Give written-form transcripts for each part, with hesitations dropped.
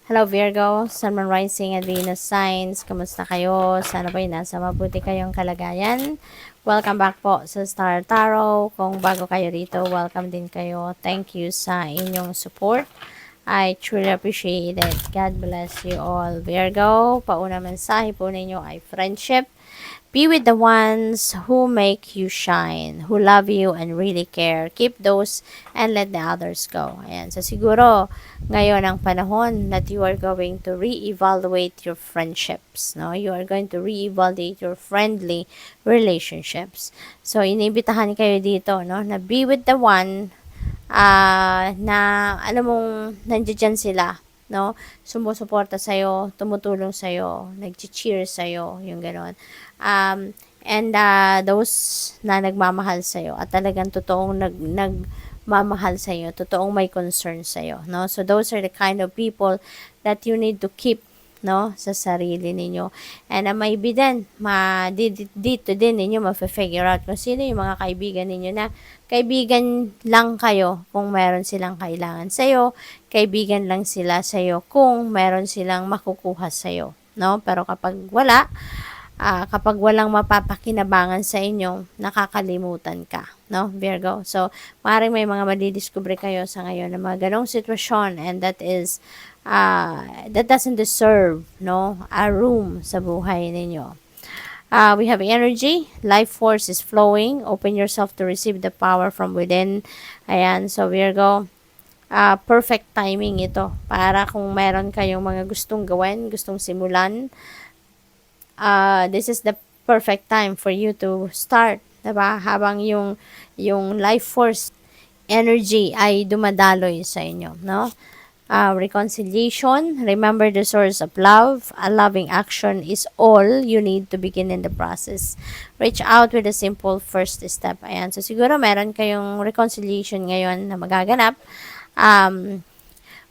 Hello Virgo, Sun, Moon, Rising at Venus signs. Kamusta kayo? Sana po nasa mabuti kayong kalagayan. Welcome back po sa Star Tarot. Kung bago kayo rito, welcome din kayo. Thank you sa inyong support. I truly appreciate it. God bless you all. Virgo, pauna mensahe po ninyo ay friendship. Be with the ones who make you shine, who love you and really care. Keep those and let the others go. Ayan. So, siguro, ngayon ang panahon that you are going to re-evaluate your friendships. No? You are going to re-evaluate your friendly relationships. So, inibitahan kayo dito, no? Na be with the one na alam mong nandiyan sila, no? Sumusuporta sa'yo, tumutulong sa'yo, nag-cheer sa'yo, yung gano'n. And those na nagmamahal sa'yo at talagang totoong nagmamahal sa'yo, totoong may concern sa'yo, no? So, those are the kind of people that you need to keep, no, sa sarili ninyo. And maybe din, dito din ninyo ma-figure out kung sino yung mga kaibigan ninyo na kaibigan lang kayo kung meron silang kailangan sa'yo, kaibigan lang sila sa'yo kung meron silang makukuha sa'yo, no? Pero kapag wala, kapag walang mapapakinabangan sa inyo, nakakalimutan ka, no, Virgo? So, maaaring may mga madidiscover kayo sa ngayon na mga ganong sitwasyon, and that is, that doesn't deserve, no, a room sa buhay ninyo. We have energy, life force is flowing, open yourself to receive the power from within. Ayan, so Virgo, perfect timing ito para kung meron kayong mga gustong gawin, gustong simulan, this is the perfect time for you to start, diba? Habang yung life force energy ay dumadaloy sa inyo, no? Reconciliation, remember the source of love. A loving action is all you need to begin in the process. Reach out with a simple first step. Ayan, so siguro meron kayong reconciliation ngayon na magaganap.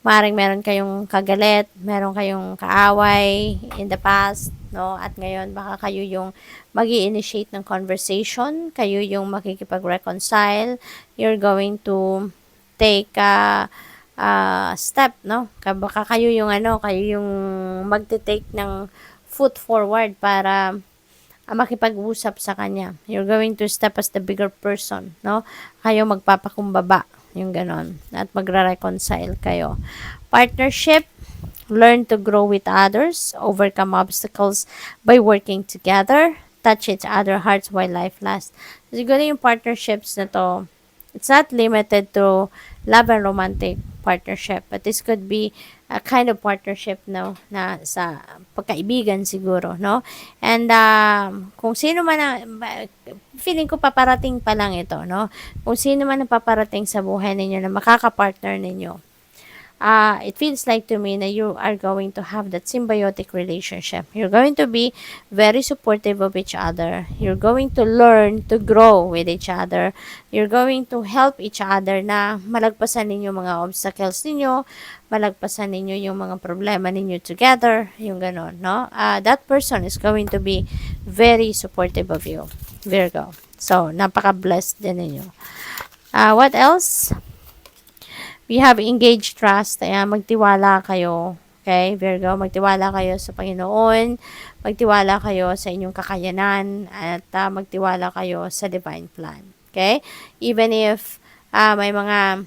Maaaring meron kayong kagalit, meron kayong kaaway in the past, no? At ngayon, baka kayo yung mag-i-initiate ng conversation, kayo yung makikipag-reconcile, you're going to take a step, no? Baka kayo yung kayo yung magte-take ng foot forward para makipag-usap sa kanya. You're going to step as the bigger person, no? Kayo magpapakumbaba, yung ganon. At magre-reconcile kayo. Partnership, learn to grow with others, overcome obstacles by working together, touch each other hearts while life lasts. Siguro yung partnerships na to, it's not limited to love and romantic partnership, but this could be a kind of partnership, no, na sa pagkaibigan siguro, no? And kung sino man feeling ko paparating pa lang ito, no? Kung sino man ang paparating sa buhay ninyo na makaka-partner ninyo, it feels like to me that you are going to have that symbiotic relationship. You're going to be very supportive of each other. You're going to learn to grow with each other. You're going to help each other na malagpasan ninyo mga obstacles ninyo, malagpasan ninyo yung mga problema ninyo together, yung ganon, no? That person is going to be very supportive of you, Virgo. So, napaka-blessed din ninyo. What else? We have engaged trust. Ayan, magtiwala kayo. Okay, Virgo, magtiwala kayo sa Panginoon. Magtiwala kayo sa inyong kakayanan. At magtiwala kayo sa divine plan. Okay? Even if may mga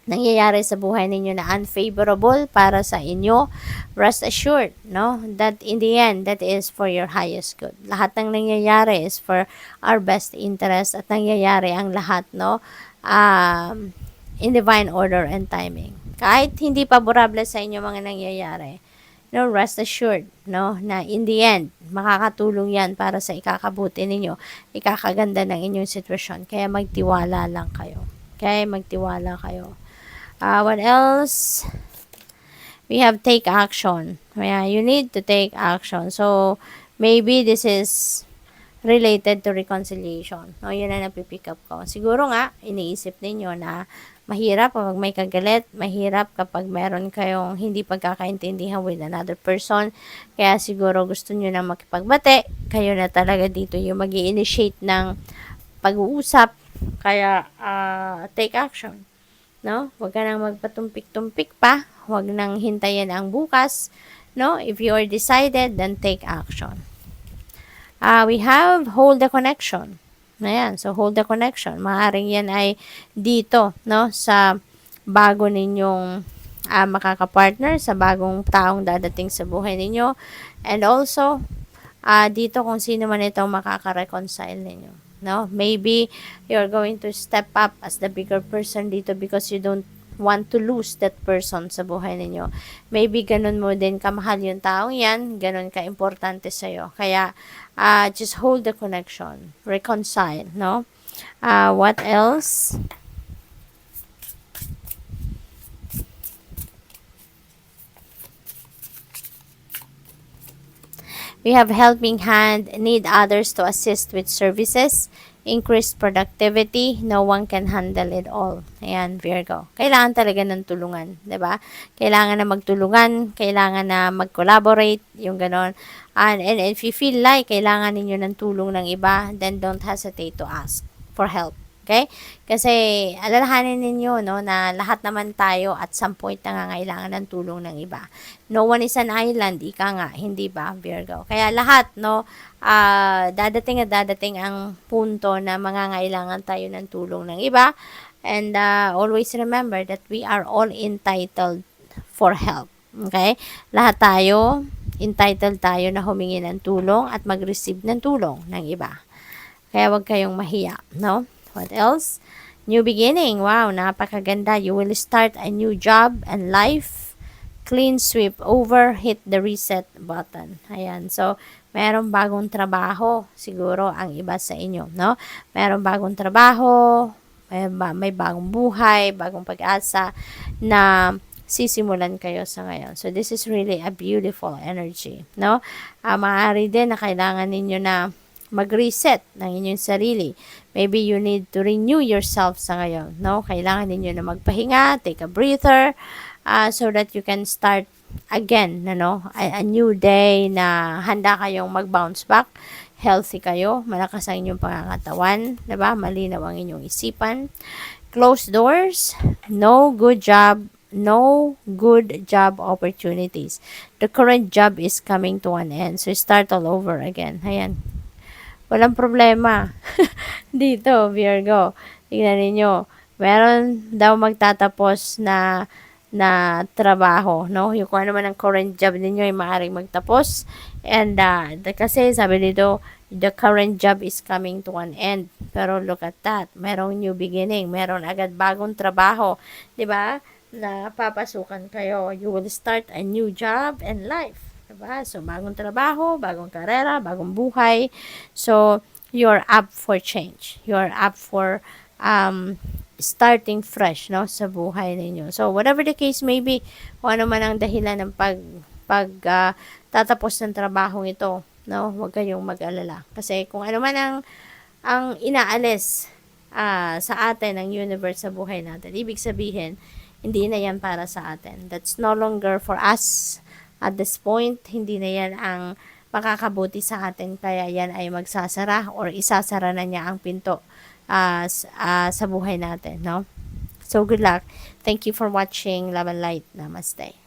nangyayari sa buhay ninyo na unfavorable para sa inyo, rest assured, no, that in the end, that is for your highest good. Lahat ng nangyayari is for our best interest at nangyayari ang lahat, no, in divine order and timing. Kahit hindi paborable sa inyo mga nangyayari, no, rest assured, no, na in the end, makakatulong yan para sa ikakabuti ninyo, ikakaganda ng inyong sitwasyon. Kaya magtiwala lang kayo. Okay, magtiwala kayo. What else? We have take action. Yeah, you need to take action. So, maybe this is related to reconciliation. No, yun na napipick up ko. Siguro nga, iniisip ninyo na mahirap kapag may kagalit, mahirap kapag meron kayong hindi pagkakaintindihan with another person. Kaya siguro gusto nyo na makipagbate. Kayo na talaga dito yung mag-i-initiate ng pag-uusap. Kaya, take action. No? Huwag ka nang magpatumpik-tumpik pa. Huwag nang hintayin ang bukas, no? If you are decided, then take action. We have hold the connection. Ayan, so hold the connection. Maaring yan ay dito, no? Sa bago ninyong makakapartner, sa bagong taong dadating sa buhay ninyo. And also, dito kung sino man itong makaka-reconcile ninyo. No? Maybe you're going to step up as the bigger person dito because you don't want to lose that person sa buhay ninyo. Maybe ganun mo din kamahal yung taong yan, ganun ka-importante sa'yo. Kaya, just hold the connection. Reconcile, no? What else? We have helping hand, need others to assist with services, increased productivity, no one can handle it all. Ayan, Virgo. Kailangan talaga ng tulungan, 'di ba? Kailangan na magtulungan, kailangan na mag-collaborate, yung ganon. And if you feel like kailangan ninyo ng tulong ng iba, then don't hesitate to ask for help. Okay? Kasi alalahanin ninyo no na lahat naman tayo at some point nangangailangan ng tulong ng iba. No one is an island, ika nga, hindi ba, Virgo? Kaya lahat no dadating at dadating ang punto na mangangailangan tayo ng tulong ng iba. And always remember that we are all entitled for help. Okay? Lahat tayo entitled tayo na humingi ng tulong at mag-receive ng tulong ng iba. Kaya wag kayong mahiya, no? What else? New beginning. Wow, napakaganda. You will start a new job and life. Clean sweep over, hit the reset button. Ayan. So, merong bagong trabaho siguro ang iba sa inyo, no? Merong bagong trabaho, may bagong buhay, bagong pag-asa na sisimulan kayo sa ngayon. So, this is really a beautiful energy, no? Maaari din na kailangan ninyo na mag-reset ng inyong sarili. Maybe you need to renew yourself sa ngayon, no? Kailangan ninyo na magpahinga, take a breather, so that you can start again, no? A new day na handa kayong mag-bounce back, healthy kayo, malakas ang inyong pangangatawan, diba? Malinaw ang inyong isipan. Closed doors, no good job opportunities. The current job is coming to an end. So, start all over again. Ayan. Walang problema. Dito, Virgo. Tingnan ninyo. Meron daw magtatapos na trabaho, no? Yung kung ano man ang current job ninyo ay maaaring magtapos. And kasi sabi dito, the current job is coming to an end. Pero look at that. Merong new beginning. Meron agad bagong trabaho. 'Di ba? Na papasukan kayo. You will start a new job and life. Diba? So, bagong trabaho, bagong karera, bagong buhay. So, you're up for change. You're up for starting fresh, no, sa buhay ninyo. So, whatever the case may be, kung ano man ang dahilan ng tatapos ng trabaho ito, no, huwag kayong mag-alala. Kasi kung ano man ang inaalis sa atin ng universe sa buhay natin, ibig sabihin, hindi na yan para sa atin. That's no longer for us. At this point, hindi na yan ang makakabuti sa atin. Kaya yan ay magsasara or isasara na niya ang pinto sa buhay natin. No? So, good luck. Thank you for watching Love and Light. Namaste.